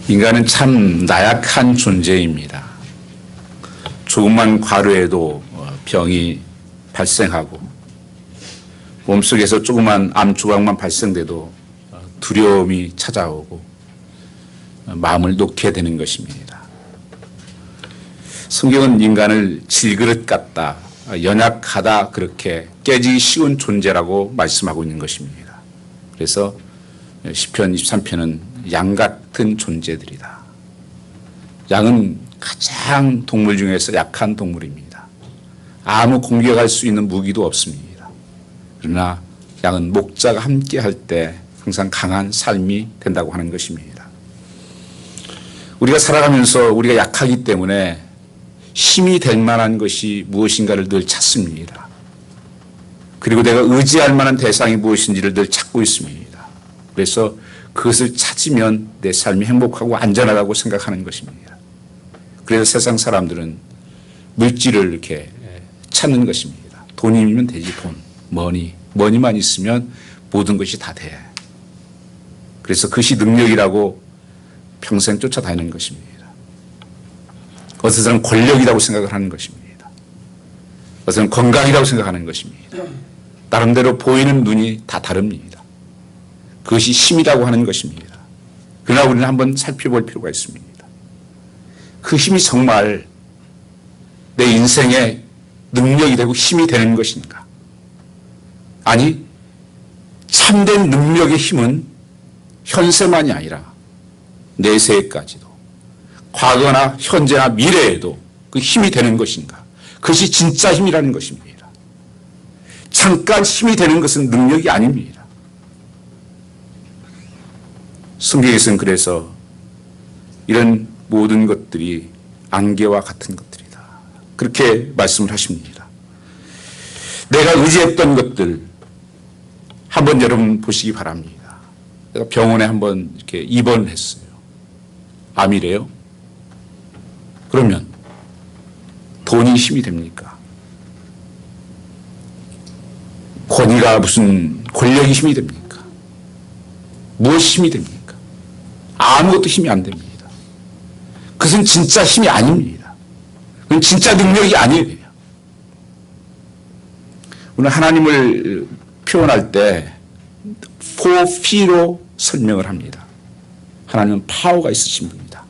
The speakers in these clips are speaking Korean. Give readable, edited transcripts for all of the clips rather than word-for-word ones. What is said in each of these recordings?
인간은 참 나약한 존재입니다. 조금만 과로해도 병이 발생하고 몸속에서 조그만 암 조각만 발생돼도 두려움이 찾아오고 마음을 놓게 되는 것입니다. 성경은 인간을 질그릇 같다, 연약하다 그렇게 깨지기 쉬운 존재라고 말씀하고 있는 것입니다. 그래서 시편 23편은 양 같은 존재들이다. 양은 가장 동물 중에서 약한 동물입니다. 아무 공격할 수 있는 무기도 없습니다. 그러나 양은 목자가 함께 할 때 항상 강한 삶이 된다고 하는 것입니다. 우리가 살아가면서 우리가 약하기 때문에 힘이 될 만한 것이 무엇인가를 늘 찾습니다. 그리고 내가 의지할 만한 대상이 무엇인지를 늘 찾고 있습니다. 그래서 그것을 찾으면 내 삶이 행복하고 안전하다고 생각하는 것입니다. 그래서 세상 사람들은 물질을 이렇게 찾는 것입니다. 돈이면 되지, 돈. 머니만 있으면 모든 것이 다 돼. 그래서 그것이 능력이라고 평생 쫓아다니는 것입니다. 어떤 사람은 권력이라고 생각을 하는 것입니다. 어떤 사람은 건강이라고 생각하는 것입니다. 나름대로 보이는 눈이 다 다릅니다. 그것이 힘이라고 하는 것입니다. 그러나 우리는 한번 살펴볼 필요가 있습니다. 그 힘이 정말 내 인생의 능력이 되고 힘이 되는 것인가? 아니, 참된 능력의 힘은 현세만이 아니라 내세까지도, 과거나 현재나 미래에도 그 힘이 되는 것인가? 그것이 진짜 힘이라는 것입니다. 잠깐 힘이 되는 것은 능력이 아닙니다. 성경에서는 그래서 이런 모든 것들이 안개와 같은 것들이다, 그렇게 말씀을 하십니다. 내가 의지했던 것들 한번 여러분 보시기 바랍니다. 내가 병원에 한번 이렇게 입원을 했어요. 암이래요. 그러면 돈이 힘이 됩니까? 권위가 무슨 권력이 힘이 됩니까? 무엇이 힘이 됩니까? 아무것도 힘이 안 됩니다. 그것은 진짜 힘이 아닙니다. 그건 진짜 능력이 아니에요. 오늘 하나님을 표현할 때 포피로 설명을 합니다. 하나님은 파워가 있으신 분이다.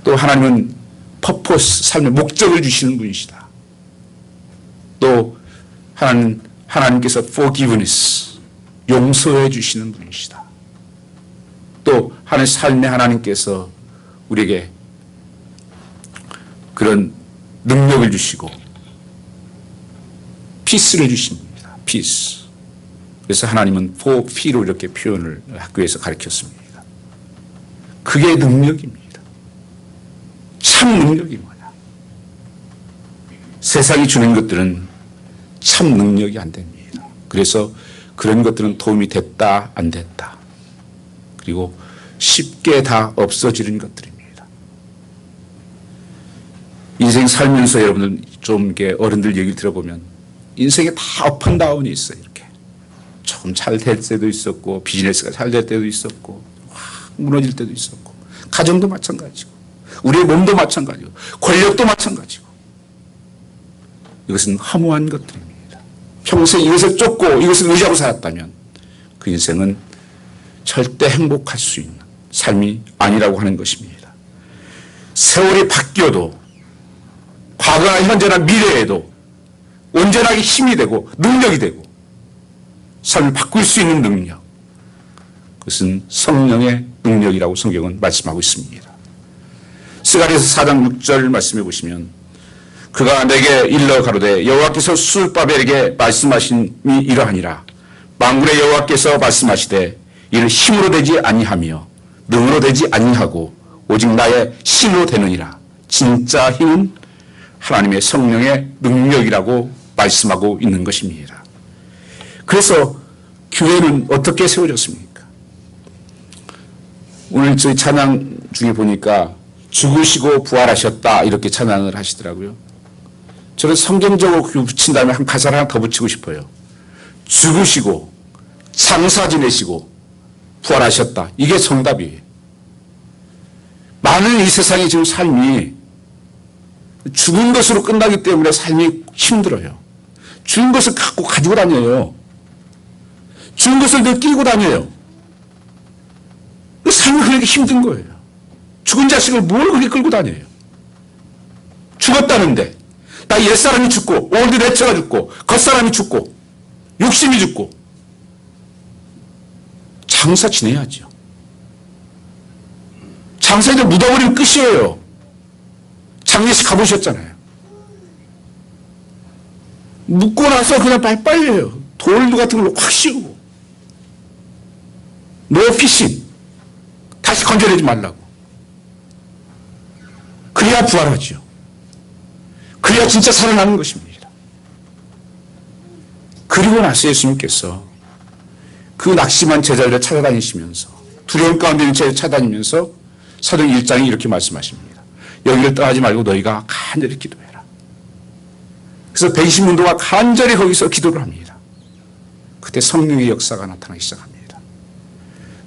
또 하나님은 퍼포스, 삶의 목적을 주시는 분이시다. 또 하나님께서 forgiveness, 용서해 주시는 분이시다. 또 하나님의 삶의 하나님께서 우리에게 그런 능력을 주시고 피스를 주십니다. 피스. 그래서 하나님은 포피로 이렇게 표현을 학교에서 가르쳤습니다. 그게 능력입니다. 참 능력이 뭐냐? 세상이 주는 것들은 참 능력이 안 됩니다. 그래서 그런 것들은 도움이 됐다 안 됐다, 그리고 쉽게 다 없어지는 것들입니다. 인생 살면서 여러분들 좀 이렇게 어른들 얘기 들어보면 인생에 다 업앤다운이 있어요. 이렇게 조금 잘 될 때도 있었고, 비즈니스가 잘 될 때도 있었고, 확 무너질 때도 있었고, 가정도 마찬가지고, 우리의 몸도 마찬가지고, 권력도 마찬가지고. 이것은 허무한 것들입니다. 평생 이것을 쫓고 이것을 의지하고 살았다면 그 인생은 절대 행복할 수 있는 삶이 아니라고 하는 것입니다. 세월이 바뀌어도 과거나 현재나 미래에도 온전하게 힘이 되고 능력이 되고 삶을 바꿀 수 있는 능력, 그것은 성령의 능력이라고 성경은 말씀하고 있습니다. 스가랴서 4장 6절 말씀해 보시면, 그가 내게 일러 가로되 여호와께서 스룹바벨에게 말씀하심이 이러하니라. 만군의 여호와께서 말씀하시되 이는 힘으로 되지 아니하며 능으로 되지 아니하고 오직 나의 신으로 되느니라. 진짜 힘은 하나님의 성령의 능력이라고 말씀하고 있는 것입니다. 그래서 교회는 어떻게 세워졌습니까? 오늘 저희 찬양 중에 보니까 죽으시고 부활하셨다 이렇게 찬양을 하시더라고요. 저는 성경적으로 붙인 다음에 한 가사를 하나 더 붙이고 싶어요. 죽으시고 장사 지내시고 부활하셨다. 이게 정답이에요. 많은 이 세상의 지금 삶이 죽은 것으로 끝나기 때문에 삶이 힘들어요. 죽은 것을 가지고 다녀요. 죽은 것을 늘 끼고 다녀요. 삶이 그렇게 힘든 거예요. 죽은 자식을 뭘 그렇게 끌고 다녀요. 죽었다는데 나 옛사람이 죽고 올드 내처가 죽고 겉사람이 죽고 욕심이 죽고 장사 지내야죠. 장사 이제 묻어버리면 끝이에요. 장례식 가보셨잖아요. 묻고 나서 그냥 빨리빨리 해요. 돌 같은 걸로 확 씌우고 노피싱 다시 건져내지 말라고. 그래야 부활하죠. 그래야 진짜 살아나는 것입니다. 그리고 나서 예수님께서 그 낙심한 제자들을 찾아다니시면서 두려움 가운데 있는 제자들을 찾아다니면서 사도행 1장에 이렇게 말씀하십니다. 여기를 떠나지 말고 너희가 간절히 기도해라. 그래서 120년 동안 간절히 거기서 기도를 합니다. 그때 성령의 역사가 나타나기 시작합니다.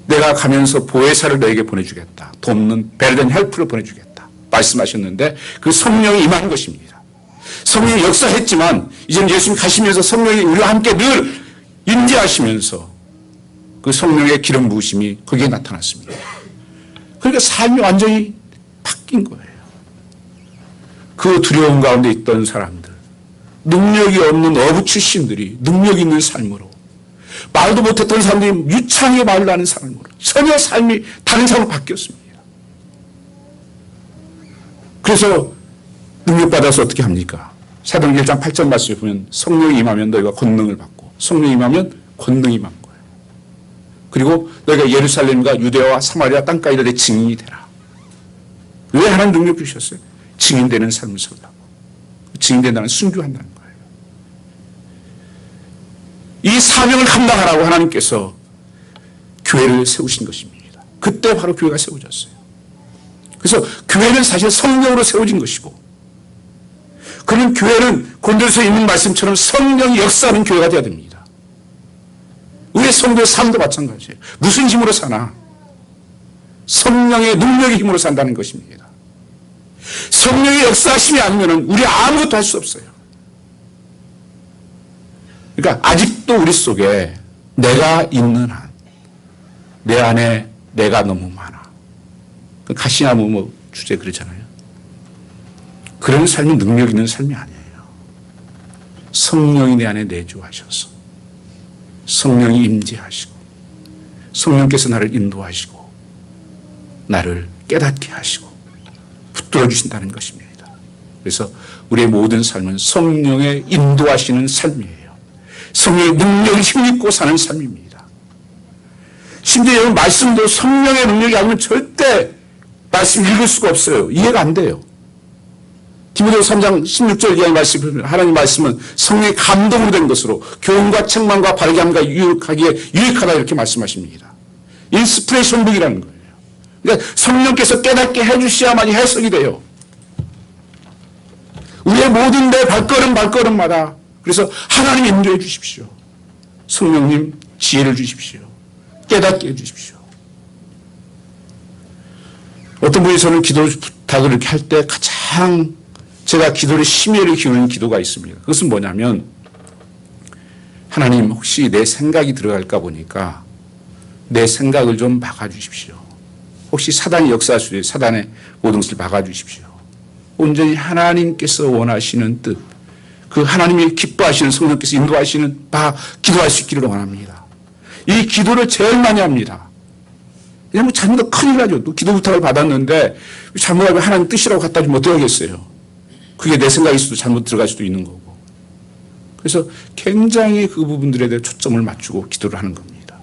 내가 가면서 보혜사를 너에게 보내주겠다. 돕는 베르덴 헬프를 보내주겠다. 말씀하셨는데 그 성령이 임한 것입니다. 성령이 역사했지만 이제는 예수님 가시면서 성령이 우리와 함께 늘 임재하시면서 그 성령의 기름 부으심이 거기에 나타났습니다. 그러니까 삶이 완전히 바뀐 거예요. 그 두려움 가운데 있던 사람들, 능력이 없는 어부 출신들이 능력 있는 삶으로, 말도 못했던 사람들이 유창하게 말을 하는 사람으로 전혀 삶이 다른 사람으로 바뀌었습니다. 그래서 능력받아서 어떻게 합니까? 사도행전 1장 8절 말씀에 보면 성령이 임하면 너희가 권능을 받고 성령이 임하면 권능이 임한 거예요. 그리고 너희가 예루살렘과 유대와 사마리아 땅까지 내 증인이 되라. 왜 하나님 능력 주셨어요? 증인되는 삶을 살라고. 증인된다는 순교한다는 거예요. 이 사명을 감당하라고 하나님께서 교회를 세우신 것입니다. 그때 바로 교회가 세워졌어요. 그래서 교회는 사실 성령으로 세워진 것이고, 그런 교회는 고린도서에 있는 말씀처럼 성령이 역사하는 교회가 되어야 됩니다. 우리의 성도의 삶도 마찬가지예요. 무슨 힘으로 사나? 성령의 능력의 힘으로 산다는 것입니다. 성령의 역사하심이 아니면 우리 아무것도 할 수 없어요. 그러니까 아직도 우리 속에 내가 있는 한, 내 안에 내가 너무 많아. 가시나무 주제 그러잖아요. 그런 삶이 능력 있는 삶이 아니에요. 성령이 내 안에 내주하셔서 성령이 임재하시고 성령께서 나를 인도하시고 나를 깨닫게 하시고 붙들어 주신다는 것입니다. 그래서 우리의 모든 삶은 성령의 인도하시는 삶이에요. 성령의 능력을 힘입고 사는 삶입니다. 심지어 여러분 말씀도 성령의 능력이 아니면 절대 말씀 읽을 수가 없어요. 이해가 안 돼요. 디모데후서 3장 16절 이하의 말씀을 하나님 말씀은 성령의 감동으로 된 것으로 교훈과 책망과 바르게 함과 유익하기에 유익하다 이렇게 말씀하십니다. 인스피레이션 북이라는 거예요. 그러니까 성령께서 깨닫게 해주셔야만이 해석이 돼요. 우리의 모든 내 발걸음마다 그래서 하나님 인도해 주십시오. 성령님 지혜를 주십시오. 깨닫게 해주십시오. 어떤 분이 저는 기도 부탁을 이렇게 할 때 가장 제가 기도를 심혈을 기울이는 기도가 있습니다. 그것은 뭐냐면 하나님 혹시 내 생각이 들어갈까 보니까 내 생각을 좀 막아주십시오. 혹시 사단이 역사할 수도 있어요. 사단의 모든 것을 막아주십시오. 온전히 하나님께서 원하시는 뜻, 그 하나님이 기뻐하시는 성령께서 인도하시는 바 기도할 수 있기를 원합니다. 이 기도를 제일 많이 합니다. 왜냐하면 잘못하면 큰일 나죠. 또 기도 부탁을 받았는데 잘못하면 하나님 뜻이라고 갖다 주면 어떡하겠어요. 그게 내 생각일 수도 잘못 들어갈 수도 있는 거고. 그래서 굉장히 그 부분들에 대해 초점을 맞추고 기도를 하는 겁니다.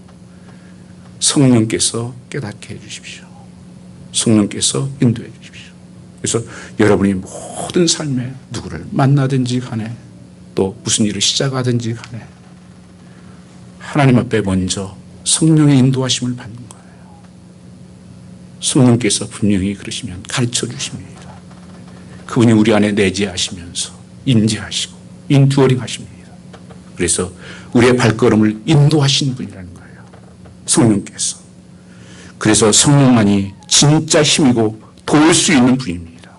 성령께서 깨닫게 해주십시오. 성령께서 인도해 주십시오. 그래서 여러분이 모든 삶에 누구를 만나든지 간에 또 무슨 일을 시작하든지 간에 하나님 앞에 먼저 성령의 인도하심을 받는 거예요. 성령께서 분명히 그러시면 가르쳐 주십니다. 그분이 우리 안에 내재하시면서 임재하시고 인투어링 하십니다. 그래서 우리의 발걸음을 인도하시는 분이라는 거예요. 성령께서. 그래서 성령만이 진짜 힘이고 도울 수 있는 분입니다.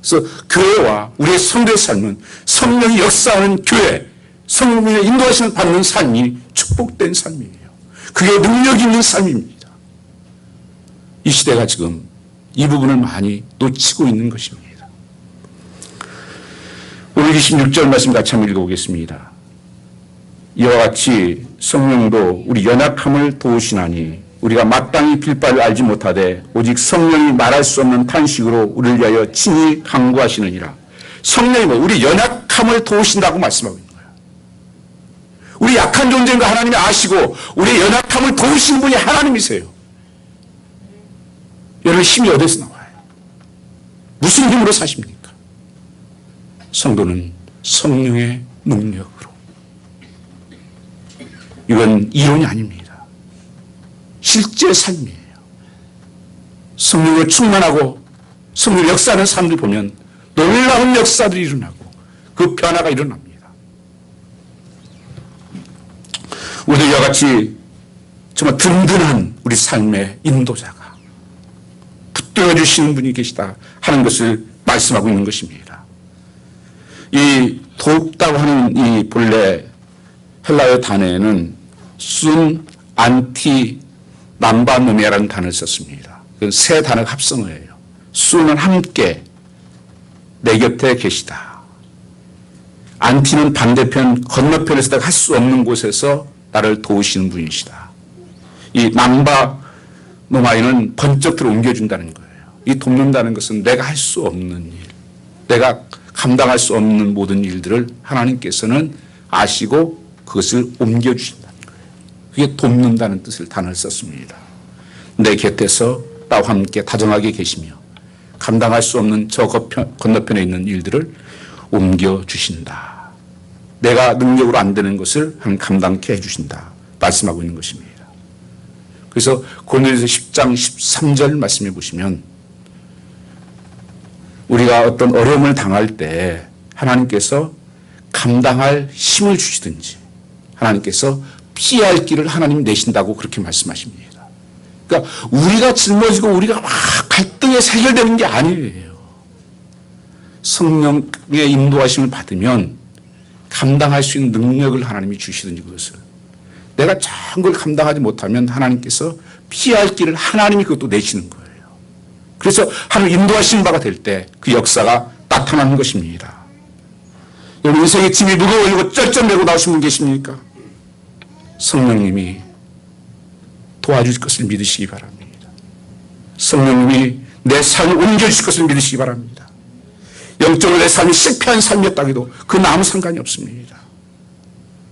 그래서 교회와 우리의 성도의 삶은 성령이 역사하는 교회, 성령의 인도하심을 받는 삶이 축복된 삶이에요. 그게 능력 있는 삶입니다. 이 시대가 지금 이 부분을 많이 놓치고 있는 것입니다. 오늘 26절 말씀 같이 한번 읽어보겠습니다. 이와 같이 성령도 우리 연약함을 도우시나니 우리가 마땅히 빌 바를 알지 못하되 오직 성령이 말할 수 없는 탄식으로 우리를 위하여 친히 간구하시느니라. 성령이 우리 연약함을 도우신다고 말씀하고 있는 거예요. 우리 약한 존재인 거 하나님이 아시고 우리의 연약함을 도우시는 분이 하나님이세요. 여러분 힘이 어디서 나와요? 무슨 힘으로 사십니까? 성도는 성령의 능력으로. 이건 이론이 아닙니다. 실제 삶이에요. 성령을 충만하고 성령 역사하는 사람들 보면 놀라운 역사들이 일어나고 그 변화가 일어납니다. 우리도 이와 같이 정말 든든한 우리 삶의 인도자가 붙들어 주시는 분이 계시다 하는 것을 말씀하고 있는 것입니다. 이 돕다고 하는 이 본래 헬라어 단어에는 순, 안티, 남바노미아라는 단어를 썼습니다. 그 세 단어가 합성어예요. 순은 함께 내 곁에 계시다. 안티는 반대편 건너편에서 할 수 없는 곳에서 나를 도우시는 분이시다. 이 남바노마이는 번쩍 들어 옮겨준다는 거예요. 이 돕는다는 것은 내가 할 수 없는 일, 내가 감당할 수 없는 모든 일들을 하나님께서는 아시고 그것을 옮겨주신다는 거예요. 그게 돕는다는 뜻을 단어를 썼습니다. 내 곁에서 나와 함께 다정하게 계시며 감당할 수 없는 저 건너편에 있는 일들을 옮겨주신다. 내가 능력으로 안 되는 것을 감당케 해주신다. 말씀하고 있는 것입니다. 그래서 고린도서 10장 13절 말씀해 보시면 우리가 어떤 어려움을 당할 때 하나님께서 감당할 힘을 주시든지 하나님께서 피할 길을 하나님 내신다고 그렇게 말씀하십니다. 그러니까 우리가 짊어지고 우리가 막 갈등에 해결되는 게 아니에요. 성령의 인도하심을 받으면 감당할 수 있는 능력을 하나님이 주시든지 그것을 내가 전 걸 감당하지 못하면 하나님께서 피할 길을 하나님이 그것도 내시는 거예요. 그래서 하나님 인도하신 바가 될 때 그 역사가 나타나는 것입니다. 여러분 인생의 짐이 무거워지고 쩔쩔매고 나오신 분 계십니까? 성령님이 도와줄 것을 믿으시기 바랍니다. 성령님이 내 삶을 옮겨주실 것을 믿으시기 바랍니다. 영적으로 내 삶이 실패한 삶이었다 해도 그건 아무 상관이 없습니다.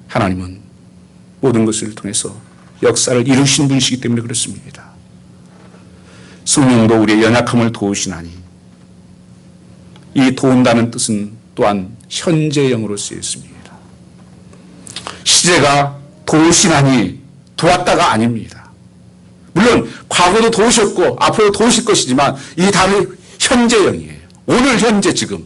하나님은 모든 것을 통해서 역사를 이루신 분이시기 때문에 그렇습니다. 성령도 우리의 연약함을 도우시나니 이 도운다는 뜻은 또한 현재형으로 쓰였습니다. 시제가 도우시나니 도왔다가 아닙니다. 물론 과거도 도우셨고 앞으로 도우실 것이지만 이 단어는 현재형이에요. 오늘 현재 지금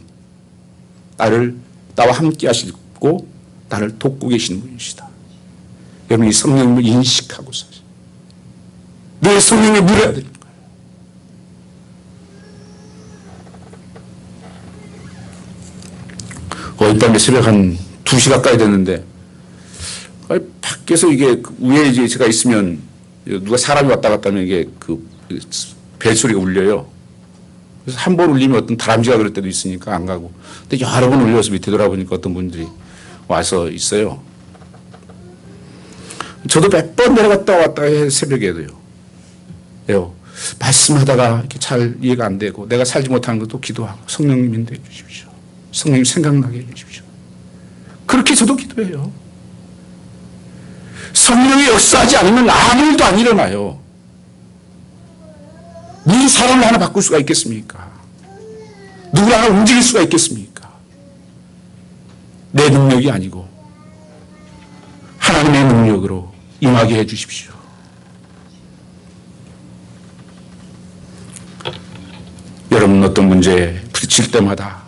나와 함께 하시고 나를 돕고 계시는 분이시다. 여러분 이 성령님을 인식하고 사세요. 내 성령에 물어야 되는 거예요. 어젯밤에 새벽 한 2시 가까이 됐는데 밖에서 이게 위에 이제 제가 있으면 누가 사람이 왔다 갔다 하면 이게 그 벨소리가 울려요. 그래서 한 번 울리면 어떤 다람쥐가 그럴 때도 있으니까 안 가고. 근데 여러 번 울려서 밑에 돌아보니까 어떤 분들이 와서 있어요. 저도 몇 번 내려갔다 왔다 해 새벽에도요. 말씀하다가 이렇게 잘 이해가 안 되고 내가 살지 못하는 것도 기도하고 성령님 인도해 주십시오. 성령님 생각나게 해 주십시오. 그렇게 저도 기도해요. 성령이 역사하지 않으면 아무 일도 안 일어나요. 무슨 사람을 하나 바꿀 수가 있겠습니까? 누구를 하나 움직일 수가 있겠습니까? 내 능력이 아니고 하나님의 능력으로 임하게 해 주십시오. 여러분 어떤 문제에 부딪힐 때마다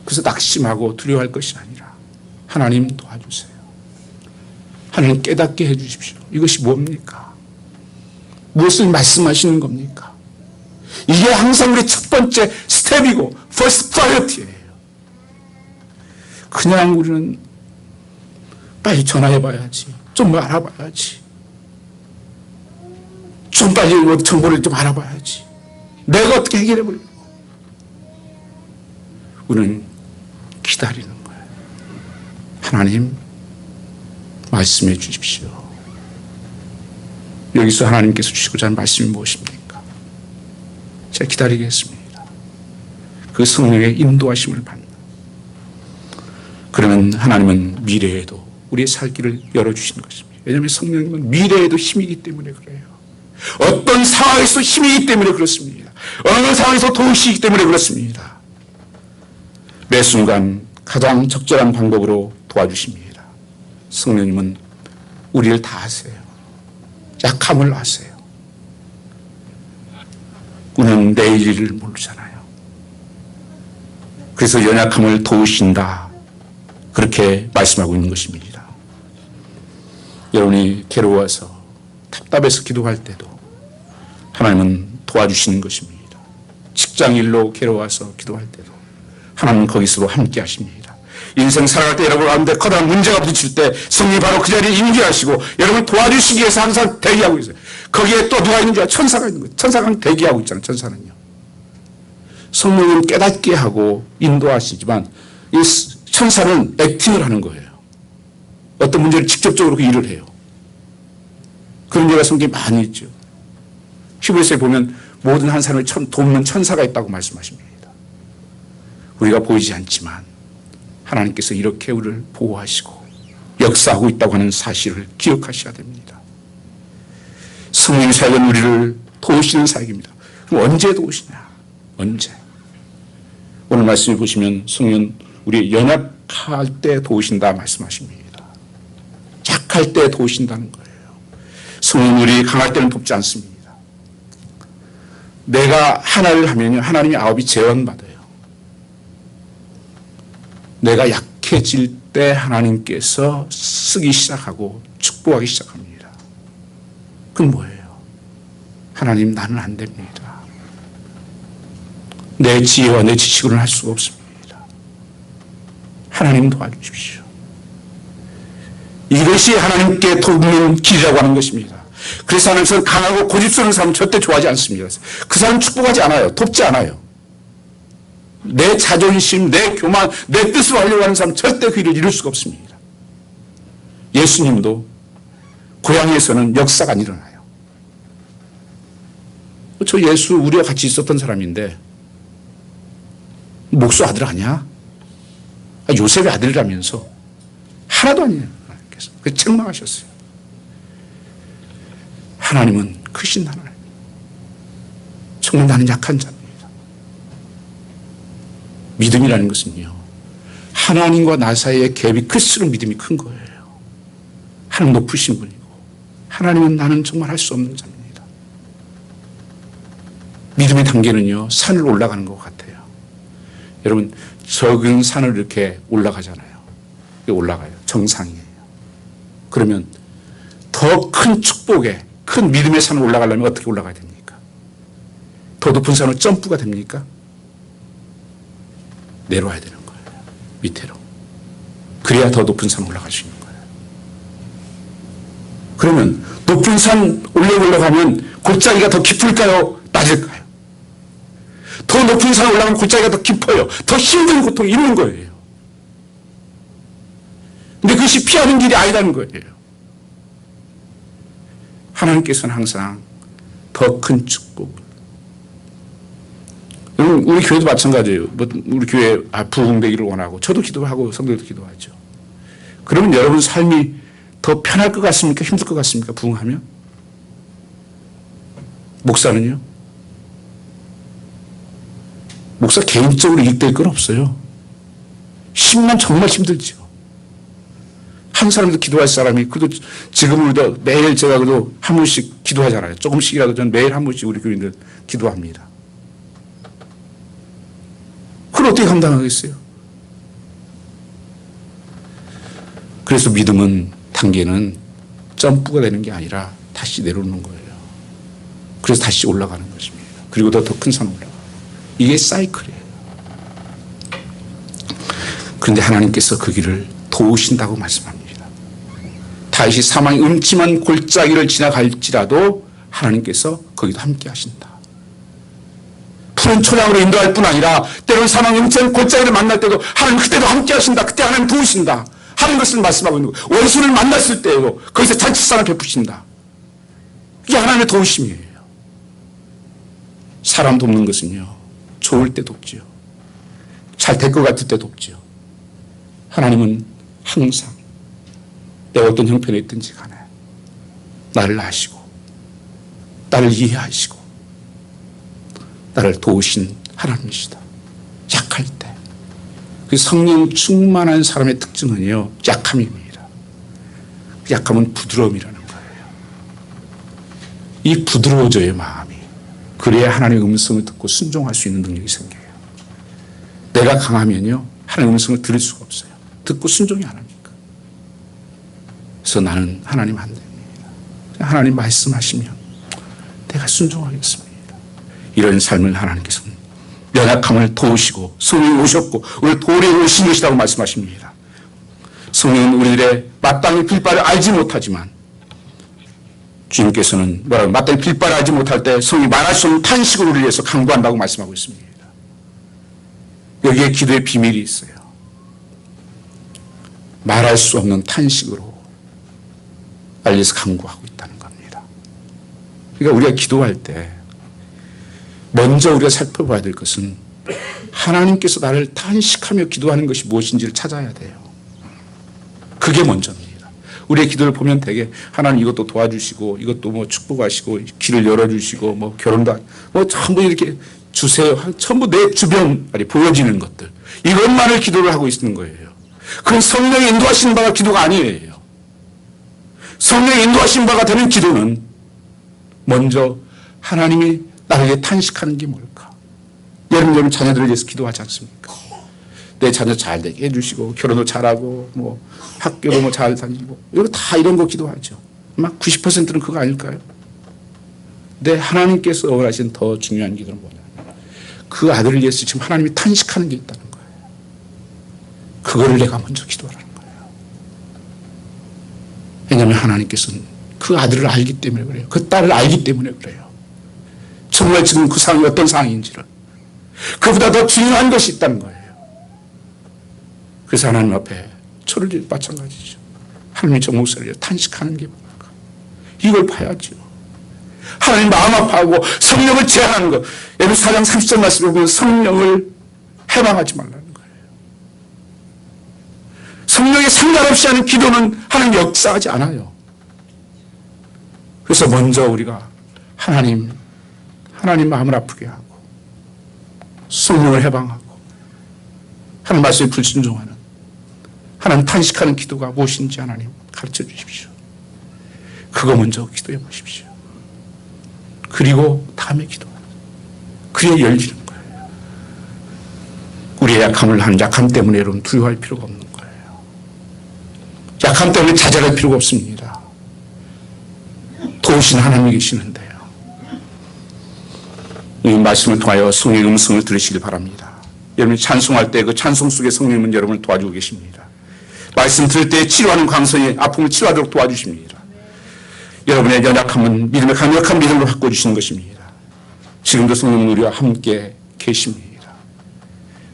그래서 낙심하고 두려워할 것이 아니라 하나님 도와주세요. 하나님 깨닫게 해 주십시오. 이것이 뭡니까? 무엇을 말씀하시는 겁니까? 이게 항상 우리 첫 번째 스텝이고 first priority예요. 그냥 우리는 빨리 전화해봐야지, 좀 알아봐야지, 좀 빨리 정보를 좀 알아봐야지, 내가 어떻게 해결해보려고. 우리는 기다리는 거예요. 하나님 말씀해 주십시오. 여기서 하나님께서 주시고자 하는 말씀이 무엇입니까? 제가 기다리겠습니다. 그 성령의 인도하심을 받는. 그러면 하나님은 미래에도 우리의 살 길을 열어주시는 것입니다. 왜냐하면 성령님은 미래에도 힘이기 때문에 그래요. 어떤 상황에서 힘이기 때문에 그렇습니다. 어느 상황에서 도우시기 때문에 그렇습니다. 매 순간 가장 적절한 방법으로 도와주십니다. 성령님은 우리를 다 아세요. 약함을 아세요. 우리는 내일을 모르잖아요. 그래서 연약함을 도우신다, 그렇게 말씀하고 있는 것입니다. 여러분이 괴로워서 답답해서 기도할 때도 하나님은 도와주시는 것입니다. 직장일로 괴로워서 기도할 때도 하나님은 거기서도 함께 하십니다. 인생 살아갈 때 여러분 가운데 커다란 문제가 부딪힐 때 성령이 바로 그 자리에 임재하시고 여러분을 도와주시기 위해서 항상 대기하고 있어요. 거기에 또 누가 있는지 천사가 있는 거예요. 천사가 대기하고 있잖아요. 천사는요. 성령은 깨닫게 하고 인도하시지만 이 천사는 액팅을 하는 거예요. 어떤 문제를 직접적으로 그 일을 해요. 그런 예가 성경에 많이 있죠. 히브리서에 보면 모든 한 사람을 돕는 천사가 있다고 말씀하십니다. 우리가 보이지 않지만 하나님께서 이렇게 우리를 보호하시고 역사하고 있다고 하는 사실을 기억하셔야 됩니다. 성령의 사역은 우리를 도우시는 사역입니다. 그럼 언제 도우시냐? 언제? 오늘 말씀을 보시면 성령은 우리 연약할 때 도우신다 말씀하십니다. 약할 때 도우신다는 거예요. 성령은 우리 강할 때는 돕지 않습니다. 내가 하나를 하면요, 하나님이 9이 재원받아요. 내가 약해질 때 하나님께서 쓰기 시작하고 축복하기 시작합니다. 그건 뭐예요? 하나님, 나는 안 됩니다. 내 지혜와 내 지식으로는 할 수가 없습니다. 하나님 도와주십시오. 이것이 하나님께 돕는 길이라고 하는 것입니다. 그래서 하나님께서는 강하고 고집스러운 사람은 절대 좋아하지 않습니다. 그 사람은 축복하지 않아요. 돕지 않아요. 내 자존심, 내 교만, 내 뜻으로 하려고 하는 사람은 절대 그 일을 이룰 수가 없습니다. 예수님도 고향에서는 역사가 안 일어나요. 저 예수 우리와 같이 있었던 사람인데 목수 아들 아니야? 요셉의 아들이라면서 하나도 아니에요. 하나님께서 그래서 책망하셨어요. 하나님은 크신 하나님. 정말 나는 약한 자입니다. 믿음이라는 것은요, 하나님과 나 사이의 갭이 클수록 믿음이 큰 거예요. 하나님 높으신 분이고 하나님은 나는 정말 할 수 없는 자입니다. 믿음의 단계는요, 산을 올라가는 것 같아요. 여러분, 적은 산을 이렇게 올라가잖아요. 올라가요. 정상이에요. 그러면 더 큰 축복에, 큰 믿음의 산을 올라가려면 어떻게 올라가야 됩니까? 더 높은 산으로 점프가 됩니까? 내려와야 되는 거예요. 밑으로. 그래야 더 높은 산 올라갈 수 있는 거예요. 그러면 높은 산 올라가면 골짜기가 더 깊을까요? 낮을까요? 더 높은 산 올라가면 골짜기가 더 깊어요. 더 힘든 고통이 있는 거예요. 근데 그것이 피하는 길이 아니라는 거예요. 하나님께서는 항상 더 큰 축복을. 우리 교회도 마찬가지예요. 우리 교회 부흥되기를 원하고 저도 기도하고 성도들도 기도하죠. 그러면 여러분 삶이 더 편할 것 같습니까? 힘들 것 같습니까? 부흥하면? 목사는요? 목사 개인적으로 이익될 건 없어요. 힘만 정말 힘들죠. 한 사람도 기도할 사람이, 그래도 지금 우리도 매일 제가 그래도 한 번씩 기도하잖아요. 조금씩이라도 저는 매일 한 번씩 우리 교인들 기도합니다. 그걸 어떻게 감당하겠어요? 그래서 믿음은 단계는 점프가 되는 게 아니라 다시 내려오는 거예요. 그래서 다시 올라가는 것입니다. 그리고 더 큰 산 올라가. 이게 사이클이에요. 그런데 하나님께서 그 길을 도우신다고 말씀합니다. 다윗이 사망의 음침한 골짜기를 지나갈지라도 하나님께서 거기도 함께 하신다. 푸른 초장으로 인도할 뿐 아니라 때로는 사망의 음침한 골짜기를 만날 때도 하나님 그때도 함께 하신다. 그때 하나님 도우신다 하는 것을 말씀하고 있는 거예요. 원수를 만났을 때에도 거기서 잔치상을 베푸신다. 이게 하나님의 도우심이에요. 사람 돕는 것은요, 좋을 때 돕지요. 잘 될 것 같을 때 돕지요. 하나님은 항상 내가 어떤 형편에 있든지 간에 나를 아시고 나를 이해하시고 나를 도우신 하나님이시다. 약할 때. 그 성령 충만한 사람의 특징은요, 약함입니다. 약함은 부드러움이라는 거예요. 이 부드러워져야 마음이. 그래야 하나님의 음성을 듣고 순종할 수 있는 능력이 생겨요. 내가 강하면요, 하나님의 음성을 들을 수가 없어요. 듣고 순종이 안 합니까? 그래서 나는 하나님 안 됩니다. 하나님 말씀하시면 내가 순종하겠습니다. 이런 삶을 하나님께서는 연약함을 도우시고 성령이 오셨고 우리를 도우려 오신 것이라고 말씀하십니다. 성령은 우리들의 마땅히 빌바를 알지 못하지만 주님께서는 뭐라고 마땅히 빌바를 알지 못할 때 성령이 말할 수 없는 탄식으로 우리를 위해서 강구한다고 말씀하고 있습니다. 여기에 기도의 비밀이 있어요. 말할 수 없는 탄식으로 알려서 강구하고 있다는 겁니다. 그러니까 우리가 기도할 때 먼저 우리가 살펴봐야 될 것은 하나님께서 나를 탄식하며 기도하는 것이 무엇인지를 찾아야 돼요. 그게 먼저입니다. 우리의 기도를 보면 되게 하나님 이것도 도와주시고 이것도 뭐 축복하시고 길을 열어주시고 뭐 결혼도 뭐 전부 이렇게 주세요. 전부 내 주변 보여지는 것들 이것만을 기도를 하고 있는 거예요. 그건 성령이 인도하신 바가 기도가 아니에요. 성령이 인도하신 바가 되는 기도는 먼저 하나님이 나를 위해 탄식하는 게 뭘까? 여러분 자녀들을 위해서 기도하지 않습니까? 내 자녀 잘 되게 해주시고 결혼도 잘하고 뭐 학교도 뭐 잘 다니고 이거 다 이런 거 기도하죠. 막 90%는 그거 아닐까요? 근데 하나님께서 원하시는 더 중요한 기도는 뭐냐? 그 아들을 위해서 지금 하나님이 탄식하는 게 있다는 거예요. 그거를 내가 먼저 기도하라는 거예요. 왜냐하면 하나님께서는 그 아들을 알기 때문에 그래요. 그 딸을 알기 때문에 그래요. 정말 지금 그 상황이 어떤 상황인지를. 그보다 더 중요한 것이 있다는 거예요. 그래서 하나님 앞에 저를 마찬가지죠. 하나님이 저 목소리를 탄식하는 게 뭘까? 이걸 봐야죠. 하나님 마음 아파하고 성령을 제한하는 것. 에베소 4장 30절 말씀에 보면 성령을 해방하지 말라는 거예요. 성령에 상관없이 하는 기도는 하나님 역사하지 않아요. 그래서 먼저 우리가 하나님 마음을 아프게 하고 성령을 해방하고 하나님 말씀에 불순종하는 하나님 탄식하는 기도가 무엇인지 하나님 가르쳐 주십시오. 그거 먼저 기도해 보십시오. 그리고 다음에 기도하는 그래야 열리는 거예요. 우리의 약함을 하는 약함 때문에 여러분 두려워할 필요가 없는 거예요. 약함 때문에 좌절할 필요가 없습니다. 도우신 하나님이 계시는데요. 이 말씀을 통하여 성령의 음성을 들으시길 바랍니다. 여러분이 찬송할 때 그 찬송 속에 성령님은 여러분을 도와주고 계십니다. 말씀 들을 때 치료하는 광선이 아픔을 치료하도록 도와주십니다. 여러분의 연약함은 믿음의 강력한 믿음으로 바꿔주시는 것입니다. 지금도 성령은 우리와 함께 계십니다.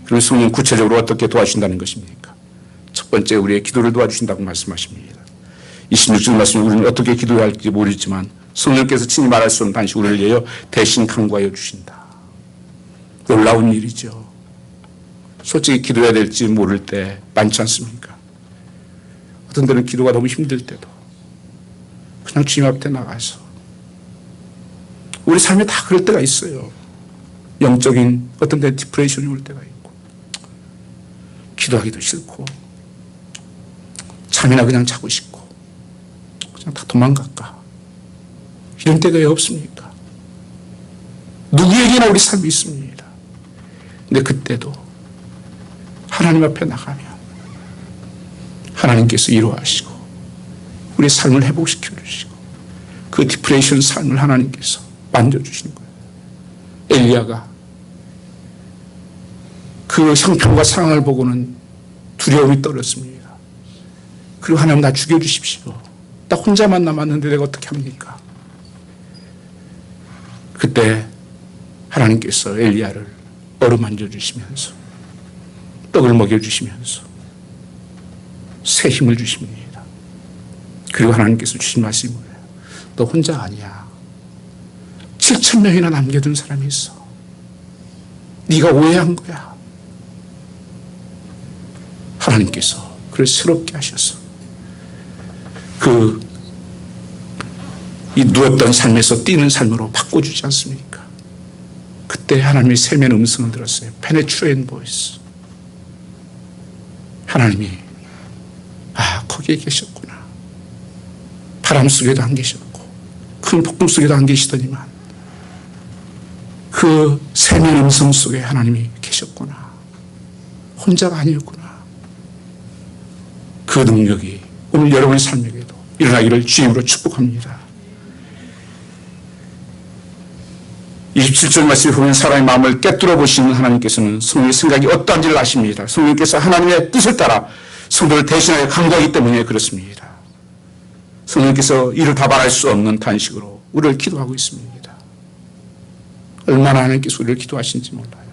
그럼 성령 구체적으로 어떻게 도와주신다는 것입니까? 첫 번째 우리의 기도를 도와주신다고 말씀하십니다. 26절 말씀에 우리는 어떻게 기도해야 할지 모르지만 성령께서 친히 말할 수 없는 단식 우리를 위하여 대신 강구하여 주신다. 놀라운 일이죠. 솔직히 기도해야 될지 모를 때 많지 않습니까? 어떤 때는 기도가 너무 힘들 때도 그냥 주님 앞에 나가서 우리 삶에 다 그럴 때가 있어요. 영적인 어떤 때 디프레션이 올 때가 있고 기도하기도 싫고 잠이나 그냥 자고 싶고 그냥 다 도망갈까 이런 때가 왜 없습니까? 누구에게나 우리 삶이 있습니다. 근데 그때도 하나님 앞에 나가면 하나님께서 이루하시고 우리 삶을 회복시켜 주시고 그 디프레션 삶을 하나님께서 만져주시는 거예요. 엘리야가 그 형편과 상황을 보고는 두려움이 떨었습니다. 그리고 하나님 나 죽여주십시오. 나 혼자만 남았는데 내가 어떻게 합니까? 그때 하나님께서 엘리야를 어루만져 주시면서 떡을 먹여주시면서 새 힘을 주십니다. 그리고 하나님께서 주신 말씀이 뭐예요? 너 혼자 아니야. 7,000명이나 남겨둔 사람이 있어. 네가 오해한 거야. 하나님께서 그를 새롭게 하셔서 이 누웠던 삶에서 뛰는 삶으로 바꿔주지 않습니까? 그때 하나님이 세면 음성을 들었어요. 페네트레이트 보이스. 하나님이 거기에 계셨구나. 바람 속에도 안 계셨고 큰 폭풍 속에도 안 계시더니만 그 세면 음성 속에 하나님이 계셨구나. 혼자가 아니었구나. 그 능력이 오늘 여러분의 삶에게도 일어나기를 주임으로 축복합니다. 27절 말씀에 보면 사람의 마음을 꿰뚫어 보시는 하나님께서는 성령의 생각이 어떠한지를 아십니다. 성령께서 하나님의 뜻을 따라 성도를 대신하여 강구하기 때문에 그렇습니다. 성령께서 이를 다 말할 수 없는 단식으로 우리를 기도하고 있습니다. 얼마나 하나님께서 우리를 기도하시는지 몰라요.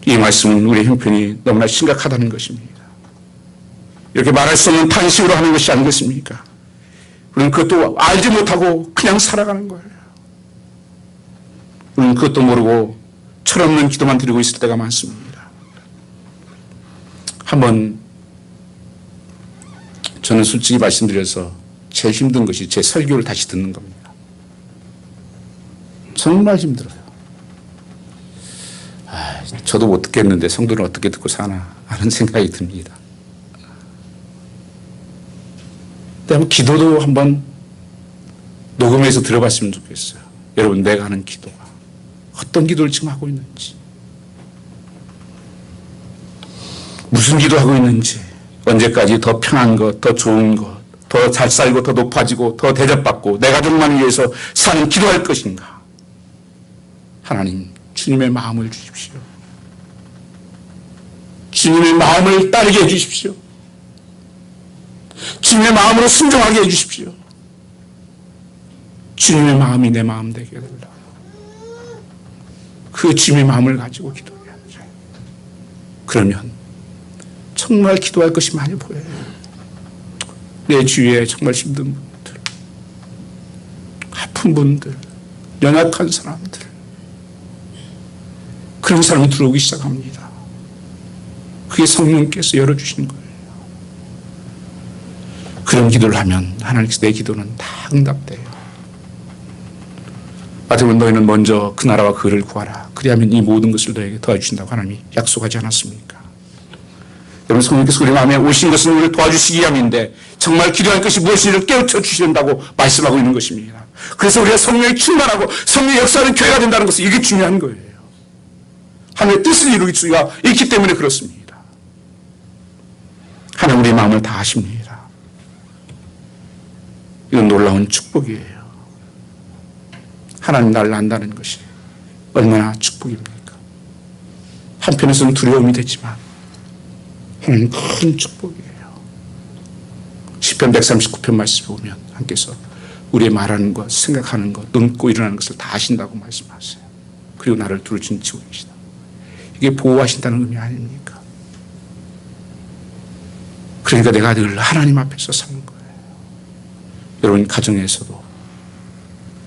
이 말씀은 우리의 형편이 너무나 심각하다는 것입니다. 이렇게 말할 수 없는 탄식으로 하는 것이 아니겠습니까? 우리는 그것도 알지 못하고 그냥 살아가는 거예요. 우리는 그것도 모르고 철없는 기도만 드리고 있을 때가 많습니다. 한번 저는 솔직히 말씀드려서 제일 힘든 것이 제 설교를 다시 듣는 겁니다. 정말 힘들어요. 저도 못 듣겠는데 성도는 어떻게 듣고 사나 하는 생각이 듭니다. 한번 기도도 한번 녹음해서 들어봤으면 좋겠어요. 여러분 내가 하는 기도가 어떤 기도를 지금 하고 있는지, 무슨 기도하고 있는지, 언제까지 더 편한 것, 더 좋은 것, 더 잘 살고 더 높아지고 더 대접받고 내 가족만을 위해서 사는 기도할 것인가. 하나님 주님의 마음을 주십시오. 주님의 마음을 따르게 해주십시오. 주님의 마음으로 순종하게 해주십시오. 주님의 마음이 내 마음 되게 해달라고. 그 주님의 마음을 가지고 기도해야 돼요. 그러면 정말 기도할 것이 많이 보여요. 내 주위에 정말 힘든 분들, 아픈 분들, 연약한 사람들, 그런 사람이 들어오기 시작합니다. 그게 성령께서 열어주시는 거예요. 그런 기도를 하면 하나님께서 내 기도는 다 응답돼요. 아들은 너희는 먼저 그 나라와 그를 구하라. 그리하면 이 모든 것을 너에게 도와주신다고 하나님이 약속하지 않았습니까? 여러분, 성령께서 우리 마음에 오신 것은 우리를 도와주시기 위함인데 정말 기도할 것이 무엇인지를 깨우쳐 주신다고 말씀하고 있는 것입니다. 그래서 우리가 성령에 충만하고 성령의 역사하는 교회가 된다는 것은 이게 중요한 거예요. 하나님의 뜻을 이루기 수가 있기 때문에 그렇습니다. 하나님 우리 마음을 다 아십니다. 이건 놀라운 축복이에요. 하나님 나를 안다는 것이 얼마나 축복입니까? 한편에서는 두려움이 되지만 하나님 큰 축복이에요. 시편 139편 말씀에 보면 하나님께서 우리의 말하는 것, 생각하는 것, 넘고 일어나는 것을 다 아신다고 말씀하세요. 그리고 나를 두루 진치고 계시다. 이게 보호하신다는 의미 아닙니까? 그러니까 내가 늘 하나님 앞에서 사는 거예요. 여러분 가정에서도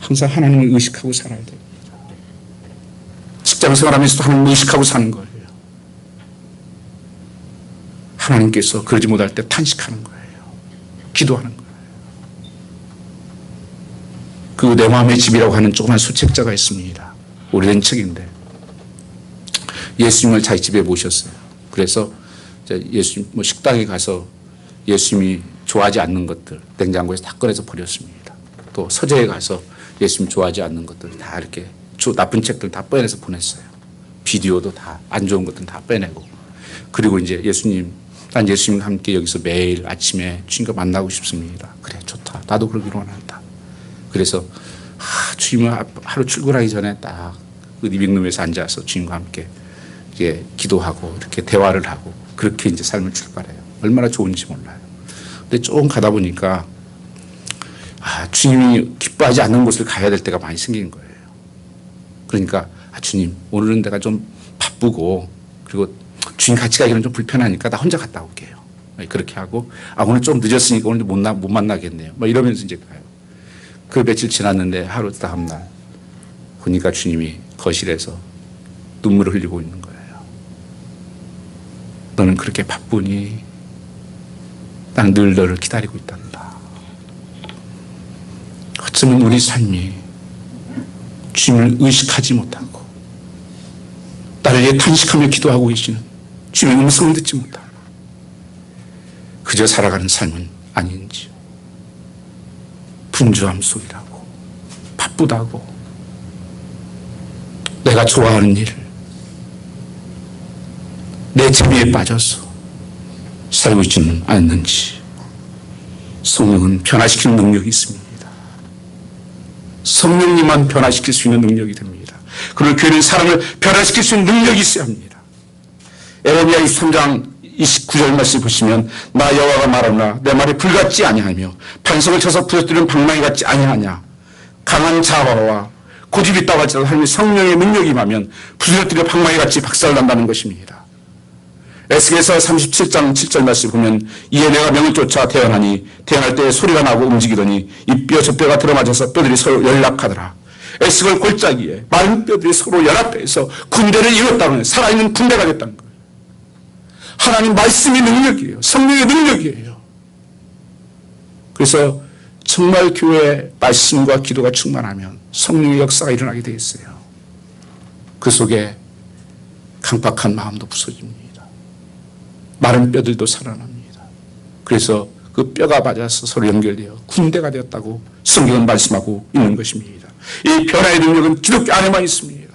항상 하나님을 의식하고 살아야 됩니다. 직장 생활하면서도 하나님을 의식하고 사는 거예요. 하나님께서 그러지 못할 때 탄식하는 거예요. 기도하는 거예요. 그 내 마음의 집이라고 하는 조그만 수책자가 있습니다. 오래된 책인데 예수님을 자기 집에 모셨어요. 그래서 예수님 식당에 가서 예수님이 좋아하지 않는 것들 냉장고에서 다 꺼내서 버렸습니다. 또 서재에 가서 예수님 좋아하지 않는 것들 다 이렇게 나쁜 책들 다 빼내서 보냈어요. 비디오도 다 안 좋은 것들 다 빼내고, 그리고 이제 난 예수님과 함께 여기서 매일 아침에 주님과 만나고 싶습니다. 그래, 좋다. 나도 그러기로 원한다. 그래서 주님 하루 출근하기 전에 딱 리빙룸에서 앉아서 주님과 함께 이제 기도하고 이렇게 대화를 하고 그렇게 이제 삶을 출발해요. 얼마나 좋은지 몰라요. 근데 조금 가다 보니까 주님이 기뻐하지 않는 곳을 가야 될 때가 많이 생긴 거예요. 그러니까 주님 오늘은 내가 좀 바쁘고 그리고 주님 같이 가기는 좀 불편하니까 나 혼자 갔다 올게요. 그렇게 하고 오늘 좀 늦었으니까 오늘 못 만나겠네요. 이러면서 이제 가요. 그 며칠 지났는데 하루 다음날 보니까 주님이 거실에서 눈물을 흘리고 있는 거예요. 너는 그렇게 바쁘니? 나는 늘 너를 기다리고 있단다. 어쩌면 우리 삶이 주님을 의식하지 못하고 나를 위해 탄식하며 기도하고 계시는 주님의 음성을 듣지 못하고 그저 살아가는 삶은 아닌지 분주함 속이라고 바쁘다고 내가 좋아하는 일을 내 재미에 빠져서 살고 있지는 않는지 성령은 변화시키는 능력이 있습니다. 성령님만 변화시킬 수 있는 능력이 됩니다. 그리고 교회는 사람을 변화시킬 수 있는 능력이 있어야 합니다. 에레미야 23장 29절 말씀 보시면 나 여호와가 말하노라 내 말이 불같지 아니하며 반석을 쳐서 부서뜨리는 방망이 같지 아니하냐 강한 자와와 고집이 있다고 할지라도 하나님의 성령의 능력이 임하면 부서뜨려 방망이 같이 박살난다는 것입니다. 에스겔서 37장 7절 말씀 보면 이에 내가 명을 쫓아 태어나니 태어날 때 소리가 나고 움직이더니 이 뼈 저 뼈가 들어맞아서 뼈들이 서로 연락하더라. 에스겔 골짜기에 마른 뼈들이 서로 연합해서 군대를 이뤘다는 거예요. 살아있는 군대가 됐다는 거예요. 하나님 말씀이 능력이에요. 성령의 능력이에요. 그래서 정말 교회에 말씀과 기도가 충만하면 성령의 역사가 일어나게 되어 있어요. 그 속에 강팍한 마음도 부서집니다. 마른 뼈들도 살아납니다. 그래서 그 뼈가 맞아서 서로 연결되어 군대가 되었다고 성경은 말씀하고 있는 것입니다. 이 변화의 능력은 기독교 안에만 있습니다.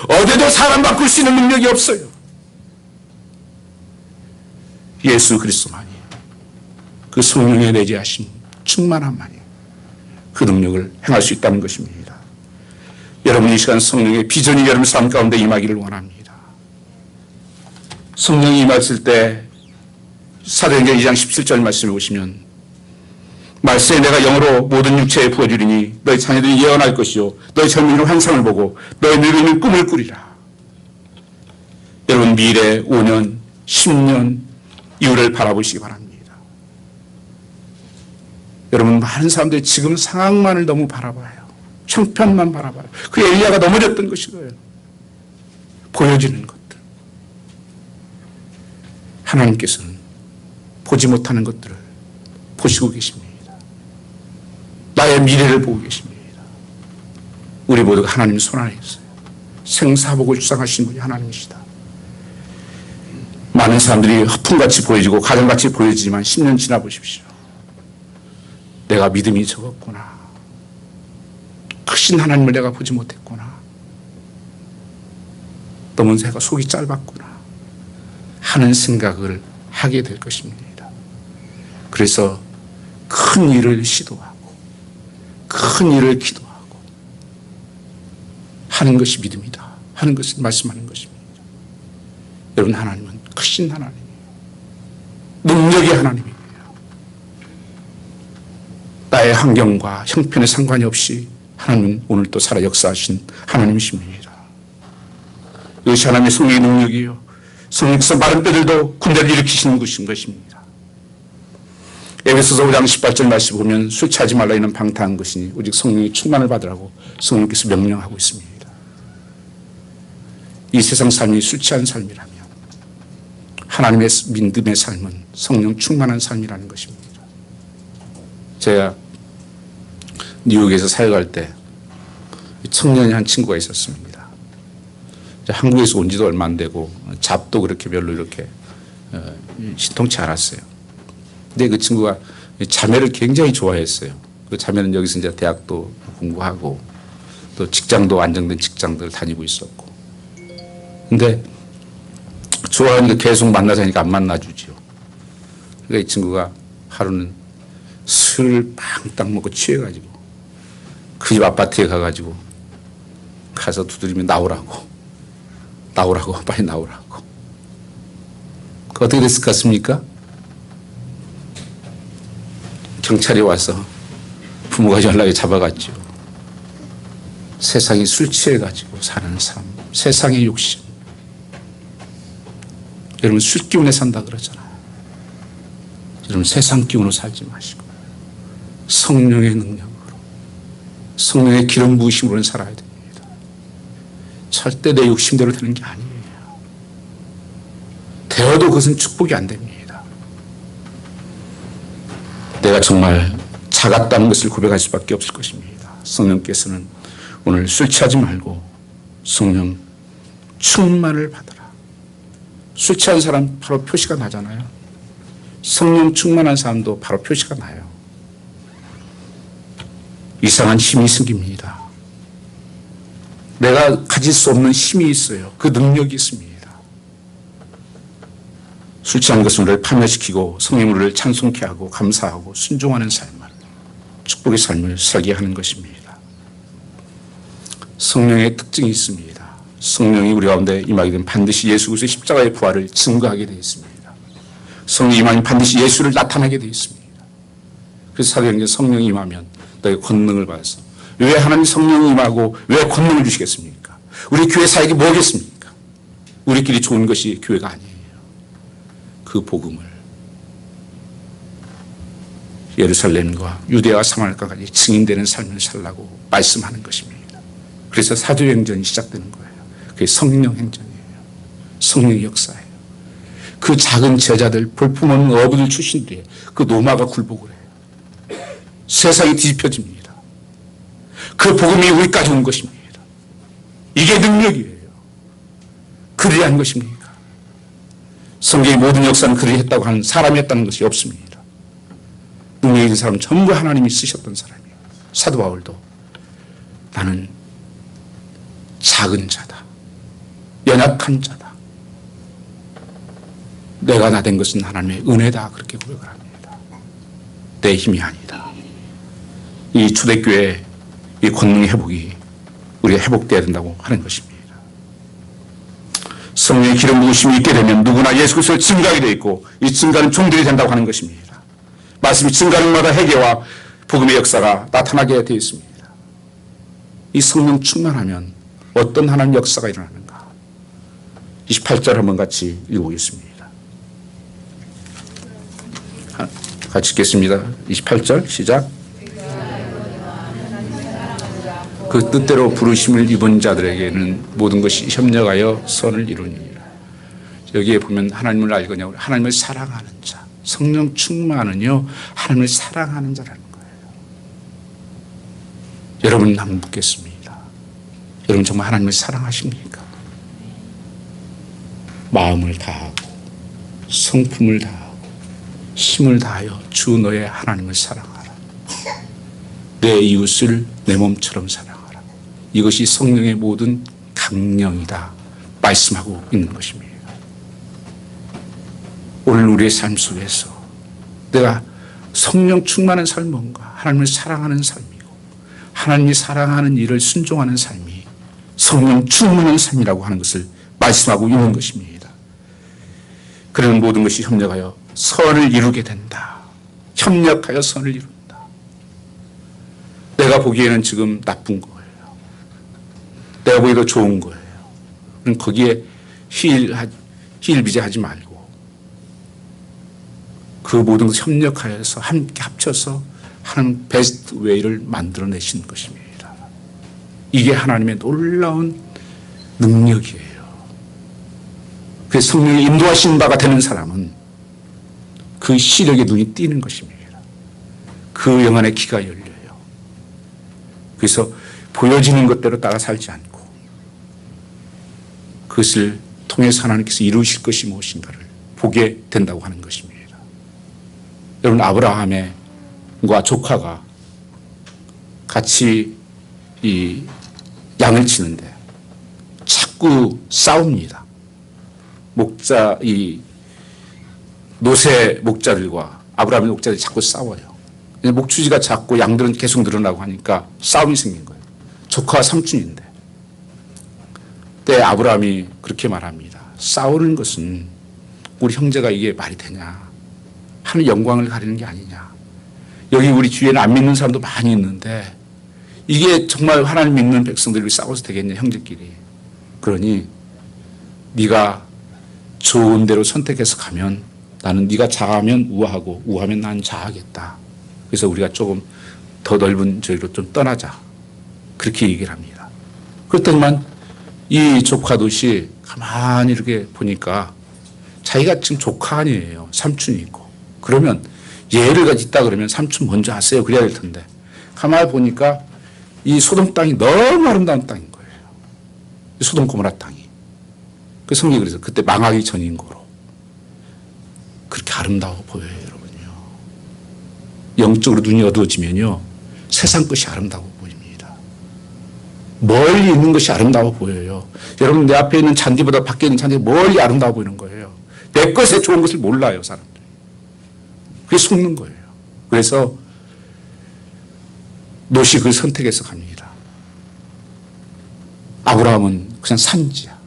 어디도 사람 바꿀 수 있는 능력이 없어요. 예수 그리스도만이 그 성령의 내재하심 충만함만이 그 능력을 행할 수 있다는 것입니다. 여러분 이 시간 성령의 비전이 여러분 삶 가운데 임하기를 원합니다. 성령이 임했을 때 사도행전 2장 17절 말씀을 보시면 말세에 내가 영으로 모든 육체에 부어주리니 너희 자녀들이 예언할 것이요 너희 젊은이는 환상을 보고 너희 늙은이는 꿈을 꾸리라. 여러분 미래 5년 10년 이후를 바라보시기 바랍니다. 여러분 많은 사람들이 지금 상황만을 너무 바라봐요. 형편만 바라봐요. 그 엘리야가 넘어졌던 것이고요. 보여지는 것들. 하나님께서는 보지 못하는 것들을 보시고 계십니다. 나의 미래를 보고 계십니다. 우리 모두가 하나님 손 안에 있어요. 생사복을 주장하신 분이 하나님이시다. 많은 사람들이 허풍같이 보여지고 가정같이 보여지지만 10년 지나 보십시오. 내가 믿음이 적었구나. 크신 하나님을 내가 보지 못했구나. 너무 내가 속이 짧았구나 하는 생각을 하게 될 것입니다. 그래서 큰 일을 시도하고 큰 일을 기도하고 하는 것이 믿음이다 하는 것을 말씀하는 것입니다. 여러분 하나님은 크신 하나님이에요. 능력의 하나님이에요. 나의 환경과 형편에 상관이 없이 하나님은 오늘도 살아 역사하신 하나님이십니다. 이것이 하나님의 성령의 능력이에요. 성령께서 마른 뼈들도 군대를 일으키시는 것입니다. 에베소서 5장 18절 말씀 보면 술 취하지 말라 이는 방탕한 것이니 오직 성령의 충만을 받으라고 성령께서 명령하고 있습니다. 이 세상 삶이 술 취한 삶이라면 하나님의 믿음의 삶은 성령 충만한 삶이라는 것입니다. 제가 뉴욕에서 사역할 때 청년이 한 친구가 있었습니다. 한국에서 온 지도 얼마 안 되고 잡도 그렇게 별로 이렇게 신통치 않았어요. 근데 그 친구가 자매를 굉장히 좋아했어요. 그 자매는 여기서 이제 대학도 공부하고 또 직장도 안정된 직장들을 다니고 있었고. 근데 좋아하니까 계속 만나자니까 안 만나주지요. 그러니까 이 친구가 하루는 술을 빵딱 먹고 취해가지고 그 집 아파트에 가서 두드리면 나오라고 빨리 나오라고. 그 어떻게 됐을 것 같습니까? 경찰이 와서 부모가 연락에 잡아갔죠. 세상이 술 취해가지고 사는 삶, 세상의 욕심. 여러분 술 기운에 산다 그러잖아요. 여러분 세상 기운으로 살지 마시고 성령의 능력으로, 성령의 기름 부으심으로는 살아야 됩니다. 절대 내 욕심대로 되는 게 아니에요. 되어도 그것은 축복이 안 됩니다. 내가 정말 작았다는 것을 고백할 수밖에 없을 것입니다. 성령께서는 오늘 술 취하지 말고 성령 충만을 받아라. 술 취한 사람 바로 표시가 나잖아요. 성령 충만한 사람도 바로 표시가 나요. 이상한 힘이 생깁니다. 내가 가질 수 없는 힘이 있어요. 그 능력이 있습니다. 술 취한 것은 우리를 파멸시키고 성령을 우리를 찬송케 하고 감사하고 순종하는 삶을, 축복의 삶을 살게 하는 것입니다. 성령의 특징이 있습니다. 성령이 우리 가운데 임하게 되면 반드시 예수 그리스도의 십자가의 부활을 증거하게 되어 있습니다. 성령이 임하면 반드시 예수를 나타나게 되어 있습니다. 그래서 사도행전 성령이 임하면 너희 권능을 받아서, 왜 하나님 성령이 임하고 왜 권능을 주시겠습니까? 우리 교회 사역이 뭐겠습니까? 우리끼리 좋은 것이 교회가 아니에요. 그 복음을 예루살렘과 유대와 사마리아까지 증인되는 삶을 살라고 말씀하는 것입니다. 그래서 사도행전이 시작되는 거예요. 그게 성령 행전이에요. 성령의 역사예요. 그 작은 제자들, 볼품없는 어부들 출신들이 그 노마가 굴복을 해요. 세상이 뒤집혀집니다. 그 복음이 우리까지 온 것입니다. 이게 능력이에요. 그들이 한 것입니까? 성경의 모든 역사는 그들이 했다고 하는 사람이 했다는 것이 없습니다. 능력이 있는 사람은 전부 하나님이 쓰셨던 사람이에요. 사도 바울도 나는 작은 자다, 연약한 자다, 내가 나 된 것은 하나님의 은혜다, 그렇게 고백을 합니다. 내 힘이 아니다. 이 초대교회의 이 권능의 회복이 우리가 회복되어야 된다고 하는 것입니다. 성령의 기름 부으심이 있게 되면 누구나 예수 그리스도를 증거하게 되어 있고, 이 증거는 종들이 된다고 하는 것입니다. 말씀이 증거하는 마다 회개와 복음의 역사가 나타나게 되어 있습니다. 이 성령 충만하면 어떤 하나님 역사가 일어나는가? 28절 한번 같이 읽어보겠습니다. 같이 읽겠습니다. 28절 시작. 그 뜻대로 부르심을 입은 자들에게는 모든 것이 협력하여 선을 이루니라. 여기에 보면 하나님을 알거냐, 하나님을 사랑하는 자, 성령 충만은요 하나님을 사랑하는 자라는 거예요. 여러분 한번 묻겠습니다. 여러분 정말 하나님을 사랑하십니까? 마음을 다하고 성품을 다하고 힘을 다하여 주 너의 하나님을 사랑하라. 내 이웃을 내 몸처럼 사랑하라. 이것이 성령의 모든 강령이다 말씀하고 있는 것입니다. 오늘 우리의 삶 속에서 내가 성령 충만한 삶은 뭔가? 하나님을 사랑하는 삶이고, 하나님이 사랑하는 일을 순종하는 삶이 성령 충만한 삶이라고 하는 것을 말씀하고 있는 것입니다. 그런 모든 것이 협력하여 선을 이루게 된다. 협력하여 선을 이룬다. 내가 보기에는 지금 나쁜 거예요. 내가 보기에도 좋은 거예요. 그럼 거기에 희일비재하지 말고 그 모든 것을 협력하여서 함께 합쳐서 하나님 베스트 웨이를 만들어내시는 것입니다. 이게 하나님의 놀라운 능력이에요. 그래서 성령이 인도하신 바가 되는 사람은 그 시력의 눈이 띄는 것입니다. 그 영안의 귀가 열려요. 그래서 보여지는 것대로 따라 살지 않고 그것을 통해서 하나님께서 이루실 것이 무엇인가를 보게 된다고 하는 것입니다. 여러분, 아브라함과 조카가 같이 이 양을 치는데 자꾸 싸웁니다. 이 노새 목자들과 아브라함의 목자들이 자꾸 싸워요. 목주지가 작고 양들은 계속 늘어나고 하니까 싸움이 생긴 거예요. 조카와 삼촌인데. 그때 아브라함이 그렇게 말합니다. 싸우는 것은 우리 형제가 이게 말이 되냐. 하는 영광을 가리는 게 아니냐. 여기 우리 주위에는 안 믿는 사람도 많이 있는데 이게 정말 하나님 믿는 백성들이 싸워서 되겠냐 형제끼리. 그러니 네가 좋은 대로 선택해서 가면 나는 네가 자하면 우하고 우하면 난 자하겠다. 그래서 우리가 조금 더 넓은 저기로 좀 떠나자. 그렇게 얘기를 합니다. 그렇더니만 이 조카도시 가만히 이렇게 보니까 자기가 지금 조카 아니에요. 삼촌이 있고. 그러면 얘를 있다 그러면 삼촌 먼저 하세요. 그래야 될 텐데. 가만히 보니까 이 소돔 땅이 너무 아름다운 땅인 거예요. 소돔 고모라 땅이. 그 성경이 그래서 그때 망하기 전인 거로. 그렇게 아름다워 보여요, 여러분요. 영적으로 눈이 어두워지면요. 세상 것이 아름다워 보입니다. 멀리 있는 것이 아름다워 보여요. 여러분 내 앞에 있는 잔디보다 밖에 있는 잔디가 멀리 아름다워 보이는 거예요. 내 것에 좋은 것을 몰라요, 사람들이. 그게 속는 거예요. 그래서 롯이 그 선택해서 갑니다. 아브라함은 그냥 산지야.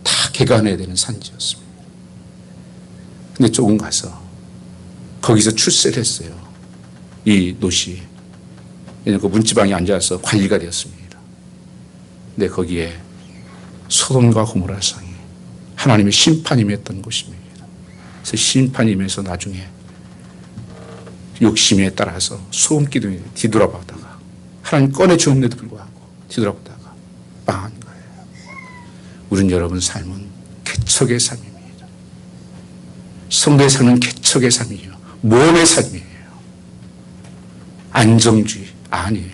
다 개간해야 되는 산지였습니다. 근데 조금 가서 거기서 출세를 했어요. 이 롯이. 왜냐하면 그 문지방에 앉아서 관리가 되었습니다. 근데 거기에 소돔과 고모라 성이 하나님의 심판이 임했던 곳입니다. 그래서 심판이 임해서 나중에 욕심에 따라서 소음기둥에 뒤돌아보다가 하나님 꺼내주었는데도 불구하고 뒤돌아보다가 망한 거예요. 우린 여러분 삶은 개척의 삶입니다. 성도의 삶은 개척의 삶이에요. 모험의 삶이에요. 안정주의 아니에요.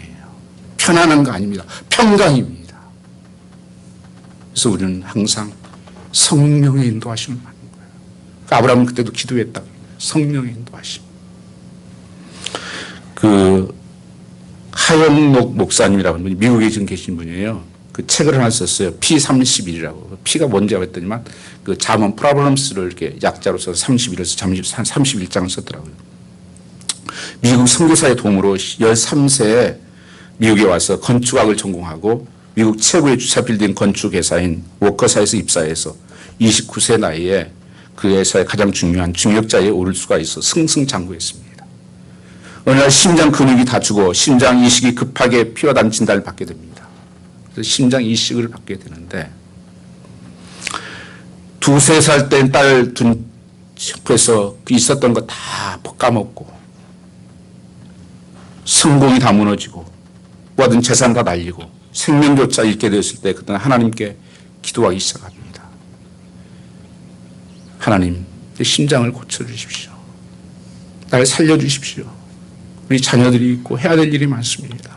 편안한 거 아닙니다. 평강입니다. 그래서 우리는 항상 성령의 인도하심을 받는 거예요. 그러니까 아브라함은 그때도 기도했다. 성령의 인도하심. 그 하영록 목사님이라고 하는 분이 미국에 지금 계신 분이에요. 그 책을 하나 썼어요. P31이라고. P가 뭔지 알았더니만 그 잠언 프로블럼스를 이렇게 약자로 써서 31에서 31장을 썼더라고요. 미국 선교사의 도움으로 13세에 미국에 와서 건축학을 전공하고 미국 최고의 주차 빌딩 건축 회사인 워커사에서 입사해서 29세 나이에 그 회사의 가장 중요한 중역자에 오를 수가 있어 승승장구했습니다. 어느 날 심장 근육이 다치고 심장 이식이 급하게 피와 단 진단을 받게 됩니다. 그래서 심장 이식을 받게 되는데 두세 살 땐 딸 둔 옆에서 있었던 거 다 까먹고 성공이 다 무너지고 모든 재산 다 날리고 생명조차 잃게 되었을 때 그때는 하나님께 기도하기 시작합니다. 하나님, 내 심장을 고쳐주십시오. 나를 살려주십시오. 우리 자녀들이 있고 해야 될 일이 많습니다.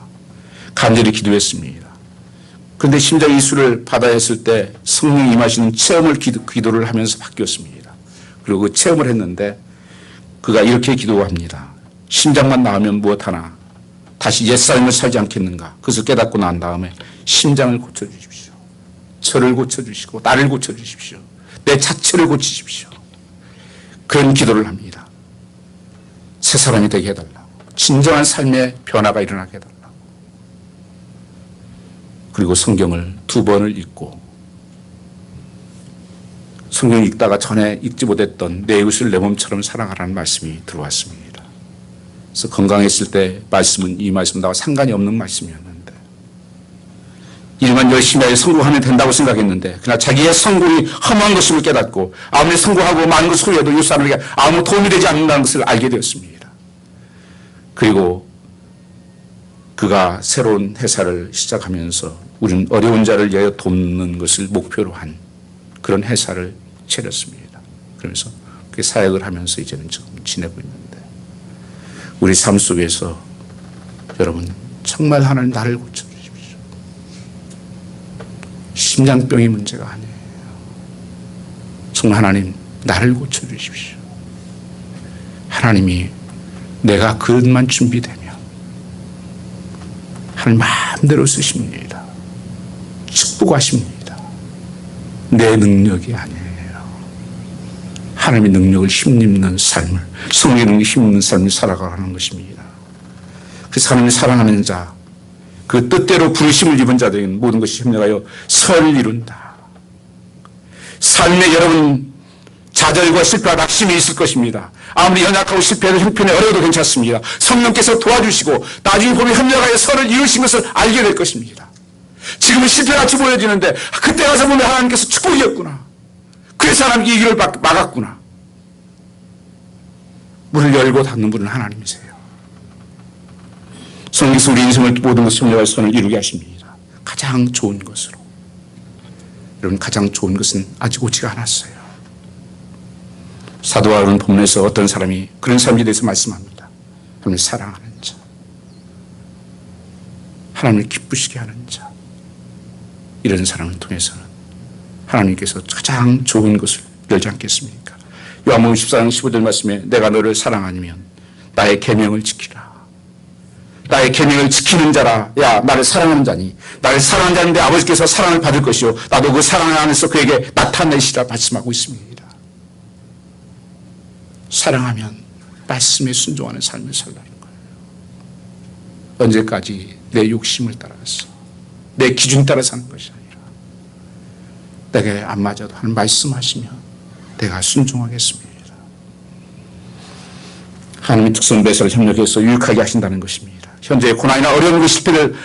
간절히 기도했습니다. 그런데 심장 이수를 받아야 했을 때 성령이 임하시는 체험을 기도를 하면서 바뀌었습니다. 그리고 그 체험을 했는데 그가 이렇게 기도합니다. 심장만 나으면 무엇하나 다시 옛삶을 살지 않겠는가. 그것을 깨닫고 난 다음에 심장을 고쳐주십시오. 저를 고쳐주시고 나를 고쳐주십시오. 내 자체를 고치십시오. 그런 기도를 합니다. 새 사람이 되게 해달라고. 진정한 삶의 변화가 일어나게 해달라고. 그리고 성경을 2번을 읽고 성경 읽다가 전에 읽지 못했던 내 이웃을 내 몸처럼 사랑하라는 말씀이 들어왔습니다. 그래서 건강했을 때 말씀은 이 말씀과 상관이 없는 말씀이었는데 일만 열심히 하여 성공하면 된다고 생각했는데 그러나 자기의 성공이 허무한 것임을 깨닫고 아무리 성공하고 많은 것을 소유해도 이웃 사람에게 아무 도움이 되지 않는다는 것을 알게 되었습니다. 그리고 그가 새로운 회사를 시작하면서 우리는 어려운 자를 위하여 돕는 것을 목표로 한 그런 회사를 차렸습니다. 그러면서 그 사역을 하면서 이제는 지금 지내고 있는데 우리 삶 속에서 여러분 정말 하나님 나를 고쳐주십시오. 심장병이 문제가 아니에요. 정말 하나님 나를 고쳐주십시오. 하나님이 내가 그릇만 준비되면 하나님 마음대로 쓰십니다. 축복하십니다. 내 능력이 아니에요. 하나님의 능력을 힘입는 삶을, 성령의 능력을 힘입는 삶을 살아가는 것입니다. 그래서 하나님을 사랑하는 자, 그 뜻대로 부르심을 입은 자들에게는 모든 것이 협력하여 선을 이룬다. 삶에 여러분 좌절과 실패와 낙심이 있을 것입니다. 아무리 연약하고 실패해도 형편이 어려워도 괜찮습니다. 성령께서 도와주시고 나중에 보면 협력하여 선을 이루신 것을 알게 될 것입니다. 지금은 실패같이 보여지는데 그때 가서 보면 하나님께서 축복이었구나. 그래서 하나님께 이 길을 막았구나. 문을 열고 닫는 분은 하나님이세요. 성령께서 우리 인생을 모든 것을 협력할 선을 이루게 하십니다. 가장 좋은 것으로. 여러분, 가장 좋은 것은 아직 오지가 않았어요. 사도 바울은 본문에서 어떤 사람이 그런 사람에 대해서 말씀합니다. 하나님을 사랑하는 자, 하나님을 기쁘시게 하는 자, 이런 사람을 통해서는 하나님께서 가장 좋은 것을 열지 않겠습니까? 요한복음 14장 15절 말씀에 내가 너를 사랑하면 나의 계명을 지키라. 나의 계명을 지키는 자라. 야, 나를 사랑하는 자니. 나를 사랑하는 자인데 아버지께서 사랑을 받을 것이요 나도 그 사랑 안에서 그에게 나타내시라 말씀하고 있습니다. 사랑하면 말씀에 순종하는 삶을 살라는 거예요. 언제까지 내 욕심을 따라서 내 기준 따라 사는 것이 아니라 내게 안 맞아도 하는 말씀하시면 내가 순종하겠습니다. 하나님의 특성 배설을 협력해서 유익하게 하신다는 것입니다. 현재의 고난이나 어려움과 실패를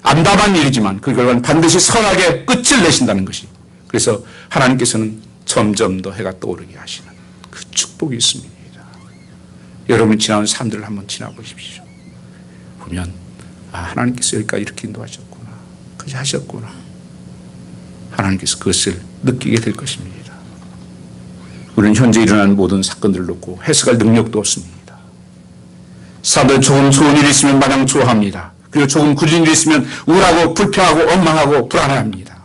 암담한 일이지만 그 결과는 반드시 선하게 끝을 내신다는 것이. 그래서 하나님께서는 점점 더 해가 떠오르게 하시는 그 축복이 있습니다. 여러분 지나온 삶들을 한번 지나보십시오. 보면 하나님께서 여기까지 이렇게 인도하셨구나. 그렇게 하셨구나. 하나님께서 그것을 느끼게 될 것입니다. 우리는 현재 일어나는 모든 사건들을 놓고 해석할 능력도 없습니다. 사람들 조금 좋은 일이 있으면 마냥 좋아합니다. 그리고 조금 굳은 일이 있으면 우울하고 불평하고 원망하고 불안해합니다.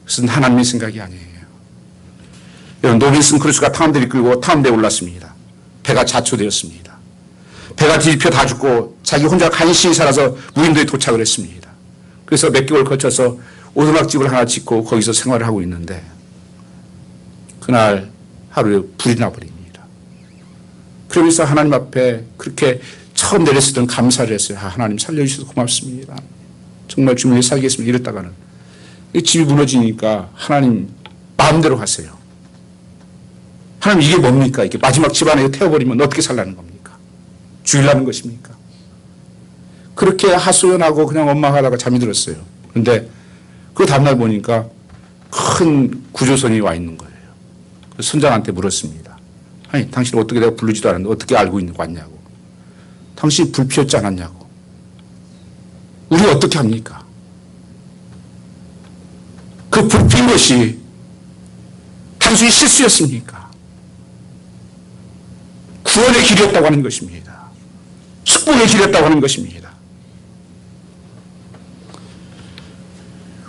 그것은 하나님의 생각이 아니에요. 여러분, 노빈슨 크루스가 탐험대를 끌고 탐험대에 올랐습니다. 배가 자초되었습니다. 배가 뒤집혀 다 죽고 자기 혼자 간신히 살아서 무인도에 도착을 했습니다. 그래서 몇 개월 거쳐서 오두막집을 하나 짓고 거기서 생활을 하고 있는데 그날 하루에 불이 나버립니다. 그러면서 하나님 앞에 그렇게 처음 내렸을 때 감사를 했어요. 하나님 살려주셔서 고맙습니다. 정말 주님을 살겠습니다. 이랬다가는 집이 무너지니까 하나님 마음대로 하세요. 하나님 이게 뭡니까? 이게 마지막 집안에 태워버리면 어떻게 살라는 겁니까? 죽이려는 것입니까? 그렇게 하소연하고 그냥 원망하다가 잠이 들었어요. 그런데 그 다음날 보니까 큰 구조선이 와 있는 거예요. 선장한테 물었습니다. 아니, 당신 어떻게 내가 부르지도 않았는데 어떻게 알고 왔냐고. 당신이 불 피웠지 않았냐고. 우리 어떻게 합니까? 그 불 피운 것이 단순히 실수였습니까? 구원의 길이었다고 하는 것입니다. 축복의 길이었다고 하는 것입니다.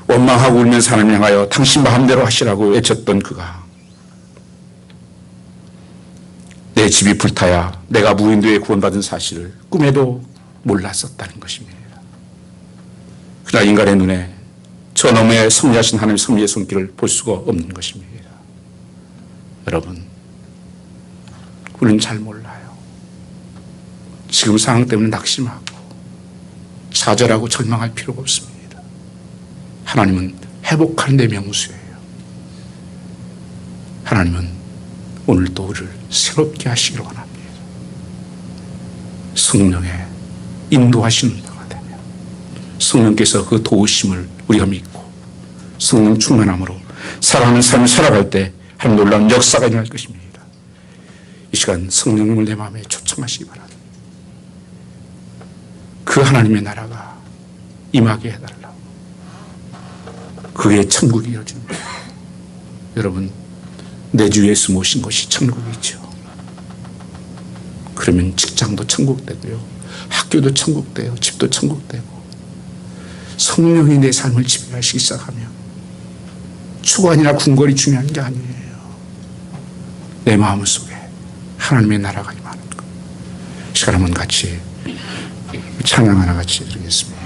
원망하고 울면서 하나님 향하여 당신 마음대로 하시라고 외쳤던 그가 내 집이 불타야 내가 무인도에 구원받은 사실을 꿈에도 몰랐었다는 것입니다. 그러나 인간의 눈에 저 너머에 섭리하신 하나님의 섭리의 손길을 볼 수가 없는 것입니다. 여러분, 우리는 잘 몰라요. 지금 상황 때문에 낙심하고 좌절하고 절망할 필요가 없습니다. 하나님은 회복하는 데 명수예요. 하나님은 오늘도 우리를 새롭게 하시기를 원합니다. 성령의 인도하시는 바가 되며 성령께서 그 도우심을 우리가 믿고 성령 충만함으로 사랑하는 삶을 살아갈 때 한 놀라운 역사가 일어날 것입니다. 이 시간 성령님을 내 마음에 초청하시기 바랍니다. 그 하나님의 나라가 임하게 해달라고. 그의 천국이 이루어집니다. 여러분, 내 주 예수 모신 것이 천국이죠. 그러면 직장도 천국 되고요. 학교도 천국 되고 집도 천국 되고 성령이 내 삶을 지배하시기 시작하면 추구하니나 궁궐이 중요한 게 아니에요. 내 마음속에 하나님의 나라가 임하는 것. 시간 한번 같이 찬양 하나 같이 드리겠습니다.